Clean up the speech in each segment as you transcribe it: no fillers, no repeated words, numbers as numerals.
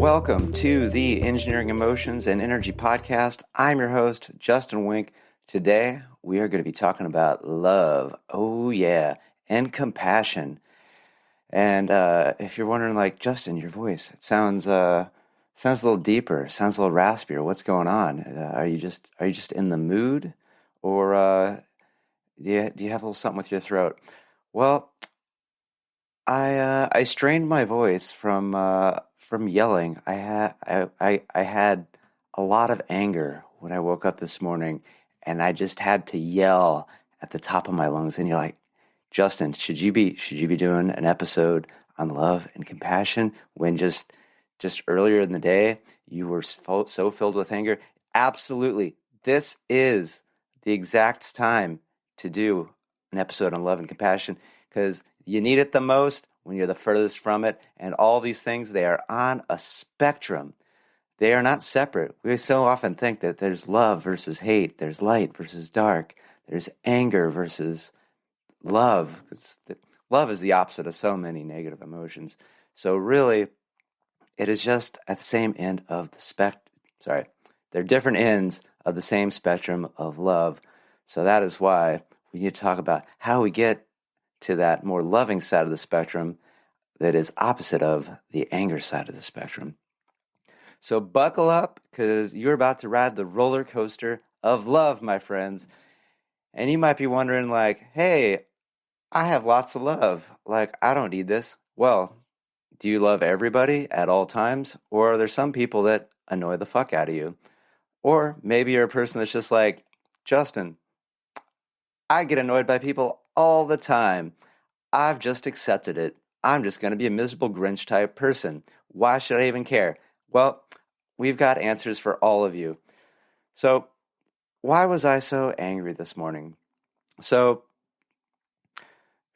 Welcome to the Engineering Emotions and Energy Podcast. I'm your host, Justin Wink. Today, we are going to be talking about love. Oh, yeah, and compassion. And if you're wondering, like, Justin, your voice, it sounds a little deeper, sounds a little raspier. What's going on? Are you just in the mood, or do you have a little something with your throat? Well, I strained my voice from yelling. I had a lot of anger when I woke up this morning, and I just had to yell at the top of my lungs. And you're like, Justin, should you be doing an episode on love and compassion when just earlier in the day you were so filled with anger? Absolutely. This is the exact time to do an episode on love and compassion because you need it the most when you're the furthest from it. And all these things, they are on a spectrum. They are not separate. We so often think that there's love versus hate, there's light versus dark, there's anger versus love. Love is the opposite of so many negative emotions. So really, it is just at the same end of the they're different ends of the same spectrum of love. So that is why we need to talk about how we get to that more loving side of the spectrum that is opposite of the anger side of the spectrum. So buckle up because you're about to ride the roller coaster of love, my friends. And you might be wondering, like, hey, I have lots of love. Like, I don't need this. Well, do you love everybody at all times? Or are there some people that annoy the fuck out of you? Or maybe you're a person that's just like, Justin, I get annoyed by people all the time. I've just accepted it. I'm just going to be a miserable Grinch type person. Why should I even care? Well, we've got answers for all of you. So, why was I so angry this morning? So,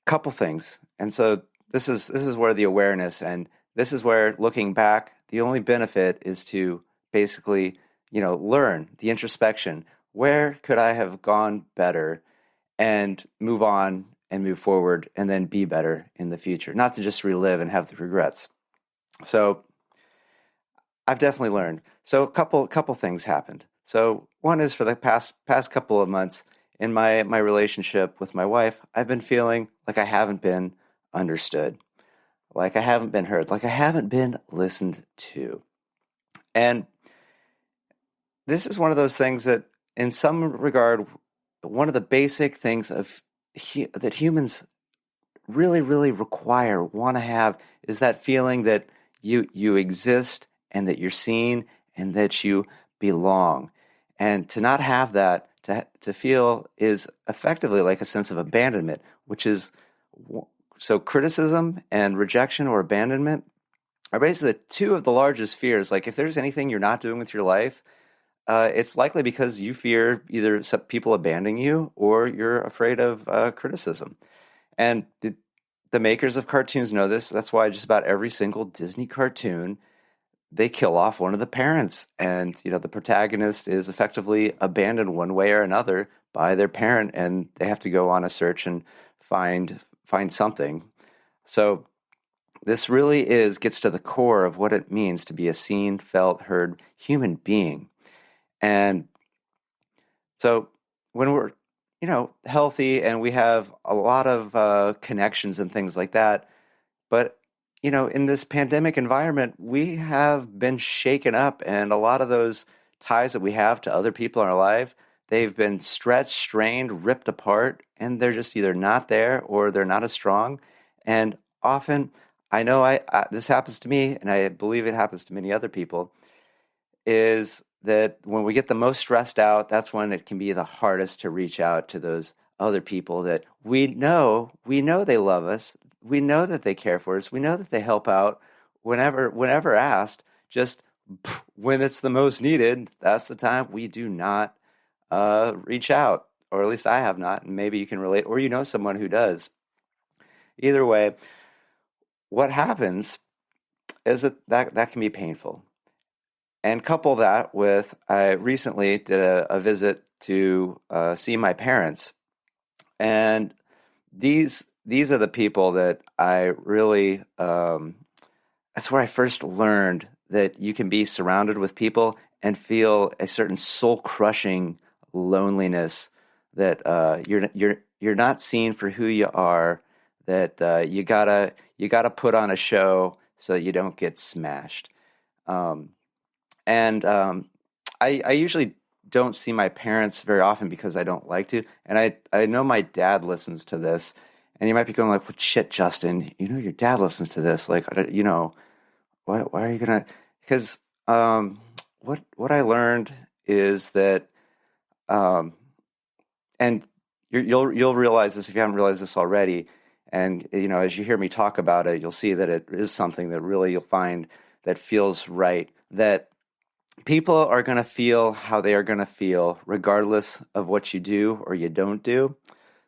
couple things. And so this is where the awareness, and this is where looking back, the only benefit is to basically, learn the introspection. Where could I have gone better and move on and move forward and then be better in the future, not to just relive and have the regrets. So I've definitely learned. So a couple things happened. So one is for the past couple of months in my relationship with my wife, I've been feeling like I haven't been understood, like I haven't been heard, like I haven't been listened to. And this is one of those things that in some regard, one of the basic things that humans really, really require, want to have, is that feeling that you exist and that you're seen and that you belong. And to not have that, to feel, is effectively like a sense of abandonment, which is, so criticism and rejection or abandonment are basically two of the largest fears. Like if there's anything you're not doing with your life, it's likely because you fear either some people abandoning you or you're afraid of criticism. And the makers of cartoons know this. That's why just about every single Disney cartoon, they kill off one of the parents. And, the protagonist is effectively abandoned one way or another by their parent, and they have to go on a search and find something. So this really gets to the core of what it means to be a seen, felt, heard human being. And so when we're, healthy and we have a lot of connections and things like that, but, in this pandemic environment, we have been shaken up, and a lot of those ties that we have to other people in our life, they've been stretched, strained, ripped apart, and they're just either not there or they're not as strong. And often, I know this happens to me, and I believe it happens to many other people, is that when we get the most stressed out, that's when it can be the hardest to reach out to those other people that we know they love us, we know that they care for us, we know that they help out whenever asked. Just when it's the most needed, that's the time we do not reach out, or at least I have not, and maybe you can relate, or someone who does. Either way, what happens is that can be painful. And couple that with, I recently did a visit to see my parents. And these are the people that I really that's where I first learned that you can be surrounded with people and feel a certain soul-crushing loneliness that you're not seen for who you are. That you gotta put on a show so that you don't get smashed. Um, and I usually don't see my parents very often because I don't like to. And I know my dad listens to this, and you might be going like, "Well, shit, Justin, you know your dad listens to this. Like, why are you gonna?" Because what I learned is that, um, and you'll realize this if you haven't realized this already. And as you hear me talk about it, you'll see that it is something that really you'll find that feels right. That people are going to feel how they are going to feel, regardless of what you do or you don't do.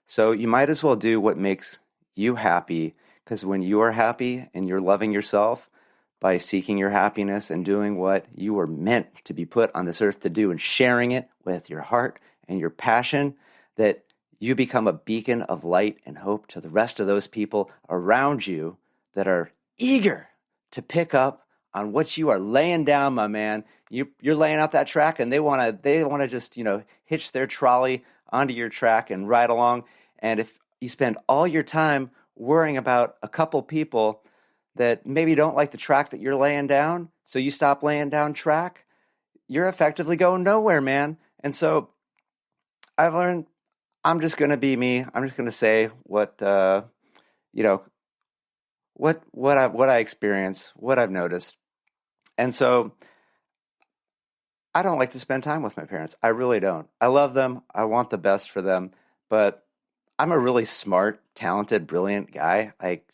So you might as well do what makes you happy, because when you are happy and you're loving yourself by seeking your happiness and doing what you were meant to be put on this earth to do and sharing it with your heart and your passion, that you become a beacon of light and hope to the rest of those people around you that are eager to pick up on what you are laying down, my man. You're laying out that track, and they wanna just hitch their trolley onto your track and ride along. And if you spend all your time worrying about a couple people that maybe don't like the track that you're laying down, so you stop laying down track, you're effectively going nowhere, man. And so I've learned I'm just gonna be me. I'm just gonna say you know what I experience, what I've noticed. And so I don't like to spend time with my parents. I really don't. I love them. I want the best for them, but I'm a really smart, talented, brilliant guy. Like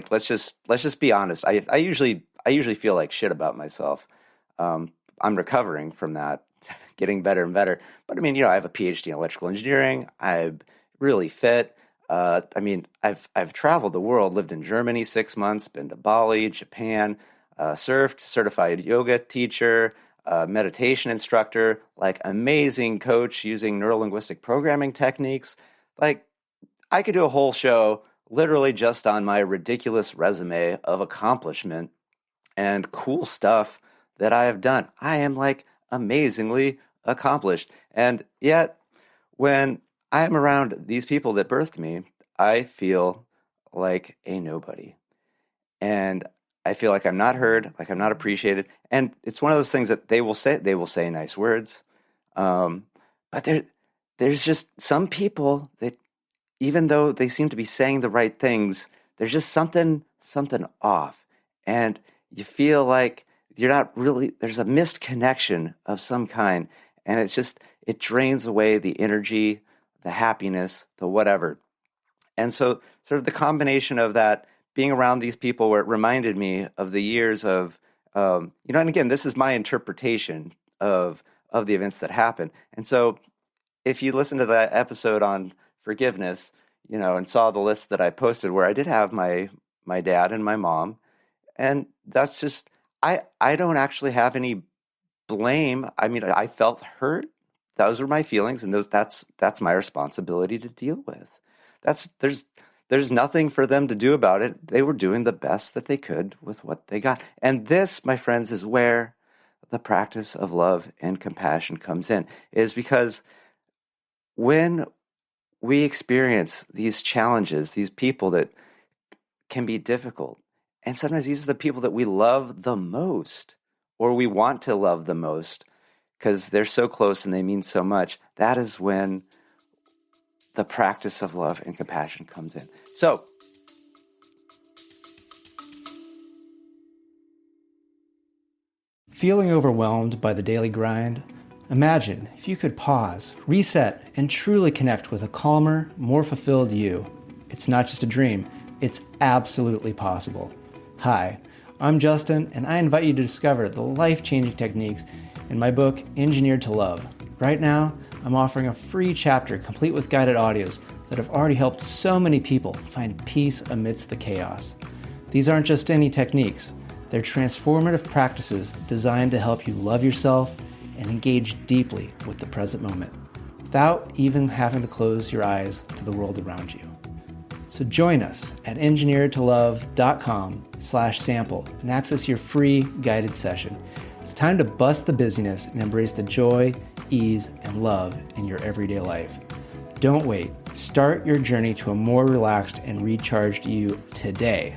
let's just be honest. I usually feel like shit about myself. I'm recovering from that, getting better and better. But I mean, I have a Ph.D. in electrical engineering. I'm really fit. I mean, I've traveled the world, lived in Germany 6 months, been to Bali, Japan, surfed, certified yoga teacher, meditation instructor, like amazing coach using neurolinguistic programming techniques. Like, I could do a whole show literally just on my ridiculous resume of accomplishment and cool stuff that I have done. I am like amazingly accomplished. And yet, when I am around these people that birthed me, I feel like a nobody. And I feel like I'm not heard, like I'm not appreciated. And it's one of those things that they will say nice words. Um, but there's just some people that, even though they seem to be saying the right things, there's just something off. And you feel like you're not really, there's a missed connection of some kind. And it drains away the energy, the happiness, the whatever. And so, sort of the combination of that, being around these people, where it reminded me of the years of, and again, this is my interpretation of the events that happened. And so, if you listen to that episode on forgiveness, and saw the list that I posted, where I did have my dad and my mom, and that's just, I don't actually have any blame. I mean, I felt hurt. Those were my feelings, and that's my responsibility to deal with. That's there's nothing for them to do about it. They were doing the best that they could with what they got. And this, my friends, is where the practice of love and compassion comes in, is because when we experience these challenges, these people that can be difficult, and sometimes these are the people that we love the most, or we want to love the most, because they're so close and they mean so much. That is when the practice of love and compassion comes in. So, feeling overwhelmed by the daily grind? Imagine if you could pause, reset, and truly connect with a calmer, more fulfilled you. It's not just a dream, it's absolutely possible. Hi, I'm Justin, and I invite you to discover the life-changing techniques in my book, Engineered to Love. Right now, I'm offering a free chapter complete with guided audios that have already helped so many people find peace amidst the chaos. These aren't just any techniques. They're transformative practices designed to help you love yourself and engage deeply with the present moment, without even having to close your eyes to the world around you. So join us at engineeredtolove.com/sample and access your free guided session. It's time to bust the busyness and embrace the joy, ease, and love in your everyday life. Don't wait. Start your journey to a more relaxed and recharged you today,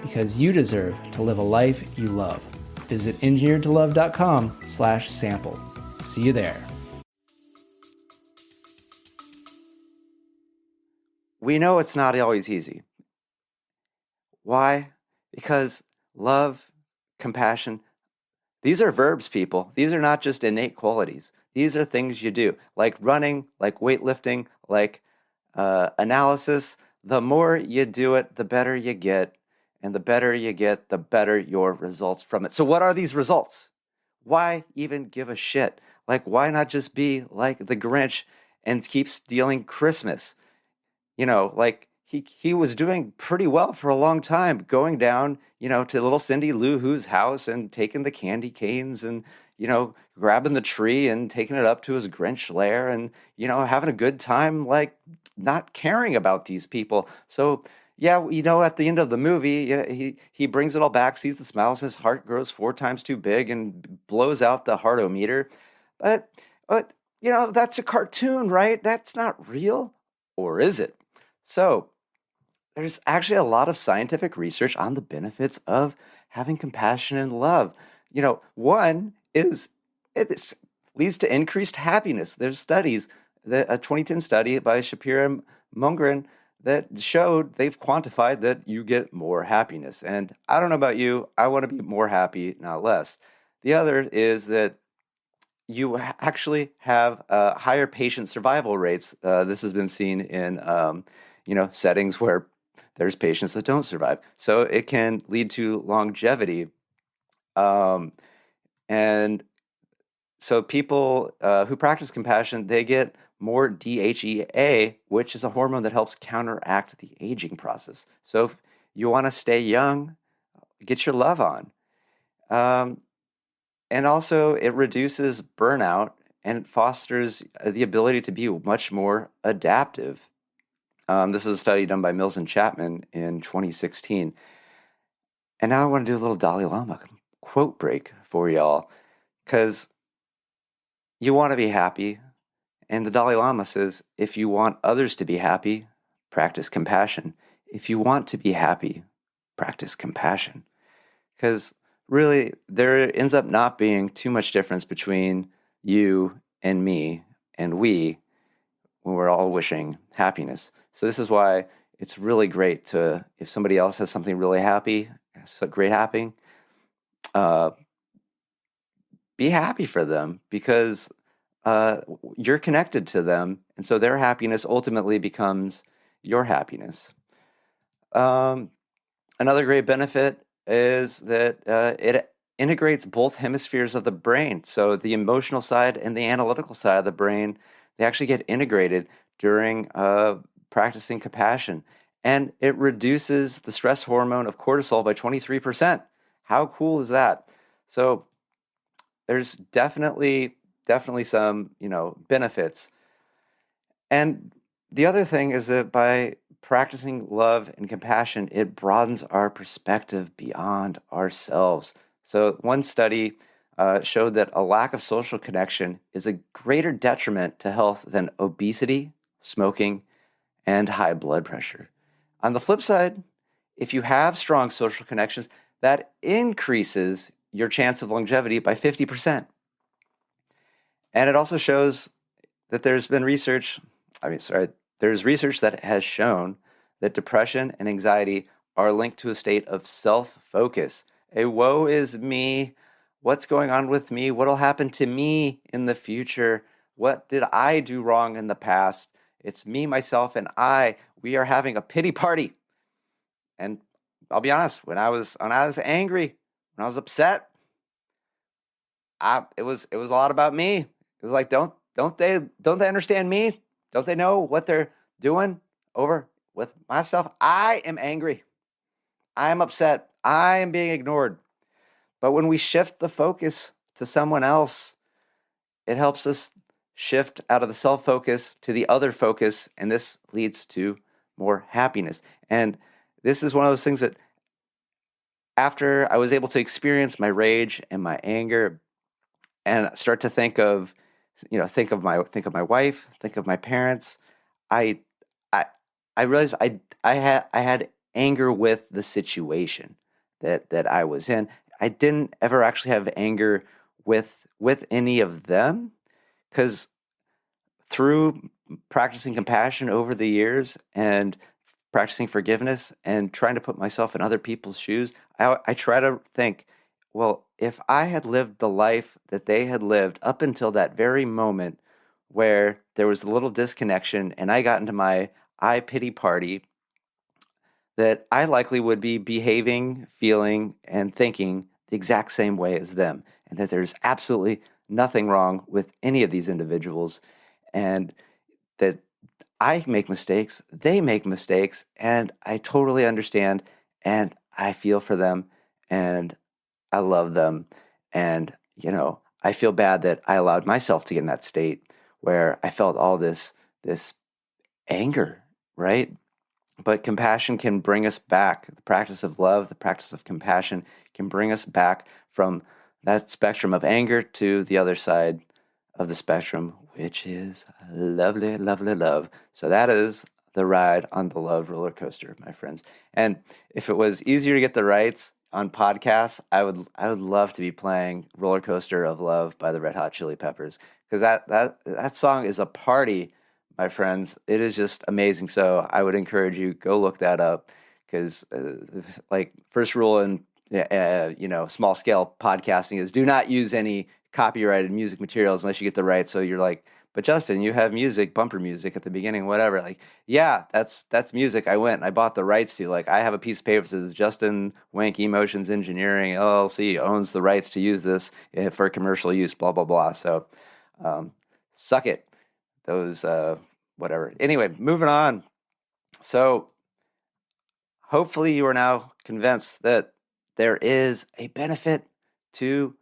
because you deserve to live a life you love. Visit engineeredtolove.com/sample. See you there. We know it's not always easy. Why? Because love, compassion, these are verbs, people. These are not just innate qualities. These are things you do, like running, like weightlifting, like analysis. The more you do it, the better you get. And the better you get, the better your results from it. So what are these results? Why even give a shit? Like, why not just be like the Grinch and keep stealing Christmas? Like he was doing pretty well for a long time, going down, to little Cindy Lou Who's house and taking the candy canes and, grabbing the tree and taking it up to his Grinch lair and, having a good time, like not caring about these people. So yeah, at the end of the movie, he brings it all back, sees the smiles, his heart grows 4 times too big and blows out the heartometer. But, but that's a cartoon, right? That's not real, or is it? So there's actually a lot of scientific research on the benefits of having compassion and love. One is it leads to increased happiness. There's studies, a 2010 study by Shapira and Mungren that showed they've quantified that you get more happiness. And I don't know about you, I want to be more happy, not less. The other is that you actually have higher patient survival rates. This has been seen in settings where there's patients that don't survive. So it can lead to longevity. And so people who practice compassion, they get more DHEA, which is a hormone that helps counteract the aging process. So if you want to stay young, get your love on. And also, it reduces burnout and it fosters the ability to be much more adaptive. This is a study done by Mills and Chapman in 2016. And now I want to do a little Dalai Lama quote break for y'all, because you want to be happy. And the Dalai Lama says, if you want others to be happy, practice compassion. If you want to be happy, practice compassion. Because really, there ends up not being too much difference between you and me and we when we're all wishing happiness. So this is why it's really great to, if somebody else has something really happy, so great happening, be happy for them, because you're connected to them. And so their happiness ultimately becomes your happiness. Another great benefit is that it integrates both hemispheres of the brain. So the emotional side and the analytical side of the brain, they actually get integrated during practicing compassion. And it reduces the stress hormone of cortisol by 23%. How cool is that? So there's definitely some, benefits. And the other thing is that by practicing love and compassion, it broadens our perspective beyond ourselves. So one study showed that a lack of social connection is a greater detriment to health than obesity, smoking, and high blood pressure. On the flip side, if you have strong social connections, that increases your chance of longevity by 50%. And it also shows that there's research that has shown that depression and anxiety are linked to a state of self-focus. A woe is me. What's going on with me? What'll happen to me in the future? What did I do wrong in the past? It's me, myself, and I. We are having a pity party. And I'll be honest, when I was angry, when I was upset, it was a lot about me. It was like, don't they understand me? Don't they know what they're doing over with myself? I am angry. I am upset. I am being ignored. But when we shift the focus to someone else, it helps us shift out of the self-focus to the other focus, and this leads to more happiness. And this is one of those things that after I was able to experience my rage and my anger and start to think of, think of my wife, think of my parents, I I I realized I had anger with the situation that I was in. I didn't ever actually have anger with any of them, because through practicing compassion over the years and practicing forgiveness and trying to put myself in other people's shoes, I try to think, well, if I had lived the life that they had lived up until that very moment where there was a little disconnection and I got into my I pity party, that I likely would be behaving, feeling, and thinking the exact same way as them, and that there's absolutely nothing wrong with any of these individuals, and that I make mistakes, they make mistakes, and I totally understand, and I feel for them, and I love them, and I feel bad that I allowed myself to get in that state where I felt all this anger, right? But compassion can bring us back. The practice of love, the practice of compassion can bring us back from that spectrum of anger to the other side of the spectrum, which is lovely, lovely love. So that is the ride on the love roller coaster, my friends. And if it was easier to get the rights on podcasts, I would love to be playing Roller Coaster of Love by the Red Hot Chili Peppers, because that song is a party, my friends. It is just amazing. So I would encourage you, go look that up, because like, first rule in small scale podcasting is do not use any copyrighted music materials unless you get the rights. So you're like, but Justin, you have music, bumper music at the beginning, whatever. Like, yeah, that's music I went and I bought the rights to. Like, I have a piece of paper that says Justin Wank Emotions Engineering LLC owns the rights to use this for commercial use, blah, blah, blah. So suck it. Those, whatever. Anyway, moving on. So hopefully you are now convinced that there is a benefit to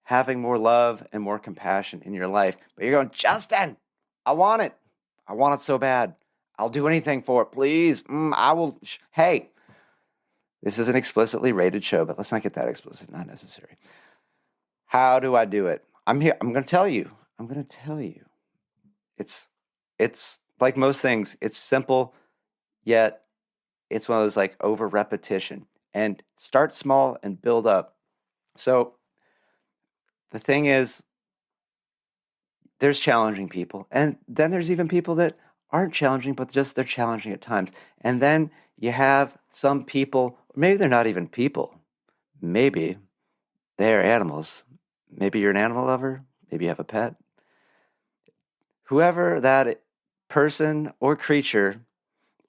having more love and more compassion in your life. But you're going, Justin, I want it. I want it so bad. I'll do anything for it, please. I will. Hey, this is an explicitly rated show, but let's not get that explicit. Not necessary. How do I do it? I'm here. I'm going to tell you. I'm going to tell you. It's like most things. It's simple, yet it's one of those like over repetition. And start small and build up. So the thing is, there's challenging people, and then there's even people that aren't challenging, but just they're challenging at times. And then you have some people, maybe they're not even people, maybe they're animals. Maybe you're an animal lover, maybe you have a pet. Whoever that person or creature,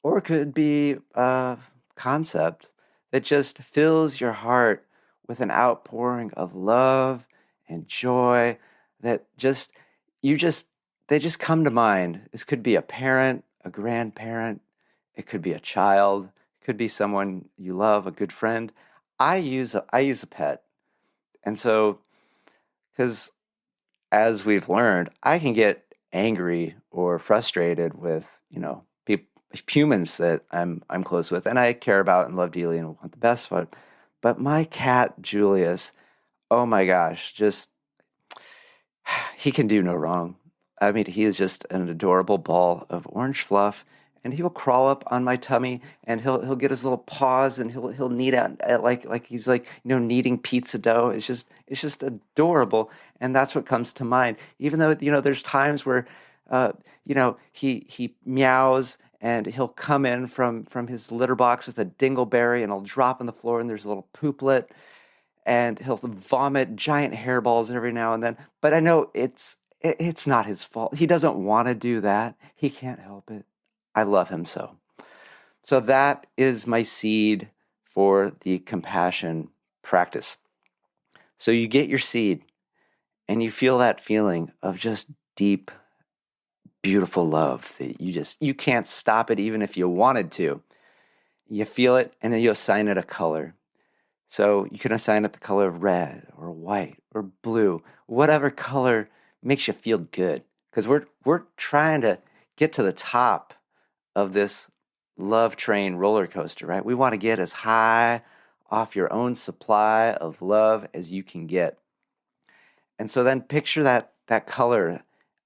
or it could be a concept that just fills your heart with an outpouring of love and joy, that they just come to mind. This could be a parent, a grandparent, it could be a child, it could be someone you love, a good friend. I use a pet. And so, because as we've learned, I can get angry or frustrated with, people, humans that I'm close with and I care about and love dearly and want the best for. But my cat Julius, oh my gosh, just he can do no wrong. I mean, he is just an adorable ball of orange fluff, and he will crawl up on my tummy, and he'll get his little paws, and he'll knead at like he's like kneading pizza dough. It's just adorable, and that's what comes to mind. Even though there's times where he meows and he'll come in from his litter box with a dingleberry, and he'll drop on the floor, and there's a little pooplet, and he'll vomit giant hairballs every now and then. But I know it's not his fault. He doesn't want to do that. He can't help it. I love him so. So that is my seed for the compassion practice. So you get your seed and you feel that feeling of just deep, beautiful love that you can't stop it even if you wanted to. You feel it and then you assign it a color. So you can assign it the color of red or white or blue, whatever color makes you feel good. Because we're trying to get to the top of this love train roller coaster, right? We want to get as high off your own supply of love as you can get. And so then picture that color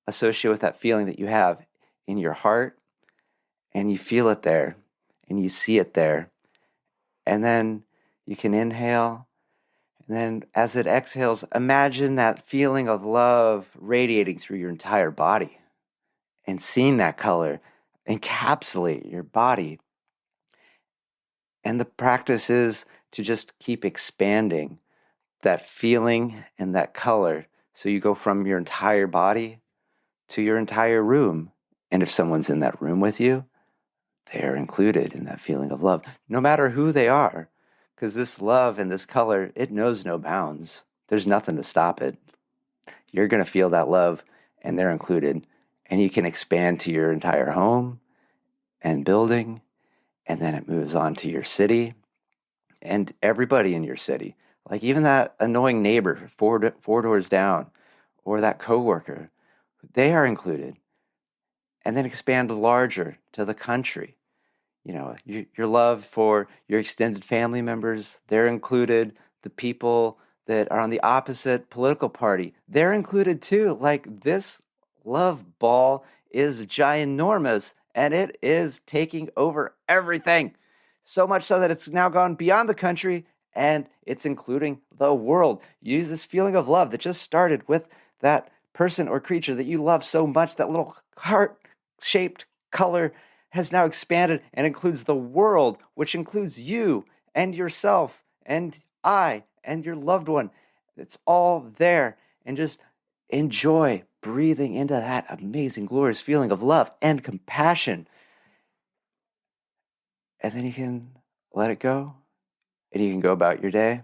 associated with that feeling that you have in your heart, and you feel it there, and you see it there. And then you can inhale, and then as it exhales, imagine that feeling of love radiating through your entire body and seeing that color encapsulate your body. And the practice is to just keep expanding that feeling and that color. So you go from your entire body to your entire room. And if someone's in that room with you, they're included in that feeling of love, no matter who they are. Because this love and this color, it knows no bounds. There's nothing to stop it. You're going to feel that love, and they're included. And you can expand to your entire home and building, and then it moves on to your city and everybody in your city. Like even that annoying neighbor four doors down, or that coworker, they are included. And then expand larger to the country. You know, your love for your extended family members, they're included. The people that are on the opposite political party, they're included too. Like this love ball is ginormous, and it is taking over everything. So much so that it's now gone beyond the country, and it's including the world. Use this feeling of love that just started with that person or creature that you love so much, that little heart-shaped color has now expanded and includes the world, which includes you and yourself and I and your loved one. It's all there. And just enjoy breathing into that amazing, glorious feeling of love and compassion. And then you can let it go, and you can go about your day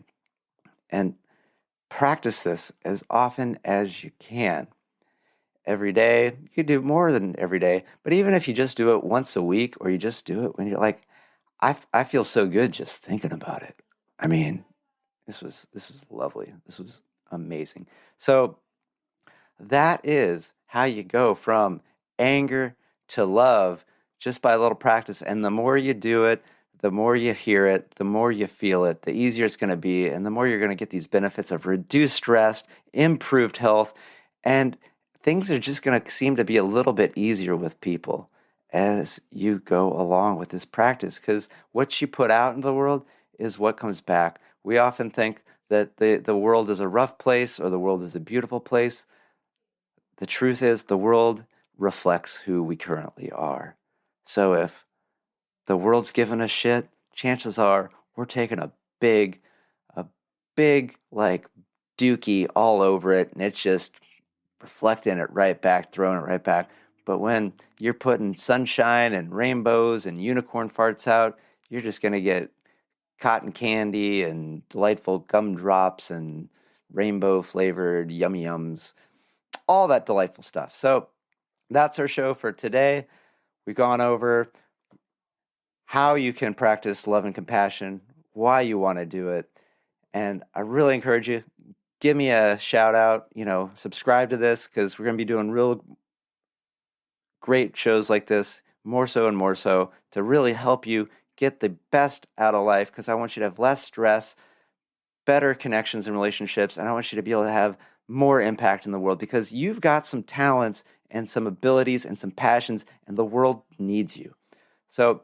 and practice this as often as you can. Every day. You could do more than every day, but even if you just do it once a week, or you just do it when you're like, I feel so good just thinking about it. I mean, this was lovely. This was amazing. So that is how you go from anger to love just by a little practice. And the more you do it, the more you hear it, the more you feel it, the easier it's going to be, and the more you're going to get these benefits of reduced stress, improved health, and things are just going to seem to be a little bit easier with people as you go along with this practice, because what you put out in the world is what comes back. We often think that the world is a rough place or the world is a beautiful place. The truth is the world reflects who we currently are. So if the world's giving us shit, chances are we're taking a big like dookie all over it, and it's just reflecting it right back, throwing it right back. But when you're putting sunshine and rainbows and unicorn farts out, you're just going to get cotton candy and delightful gumdrops and rainbow flavored yummy yums, all that delightful stuff. So that's our show for today. We've gone over how you can practice love and compassion, why you want to do it. And I really encourage you, give me a shout out, subscribe to this, because we're going to be doing real great shows like this, more so and more so, to really help you get the best out of life, because I want you to have less stress, better connections and relationships, and I want you to be able to have more impact in the world, because you've got some talents and some abilities and some passions, and the world needs you. So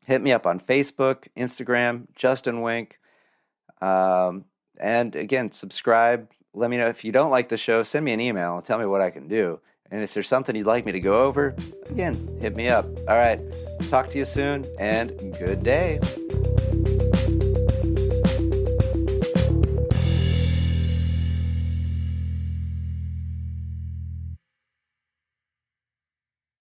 hit me up on Facebook, Instagram, Justin Wink. And again, subscribe. Let me know if you don't like the show. Send me an email and tell me what I can do. And if there's something you'd like me to go over, again, hit me up. All right. Talk to you soon, and good day.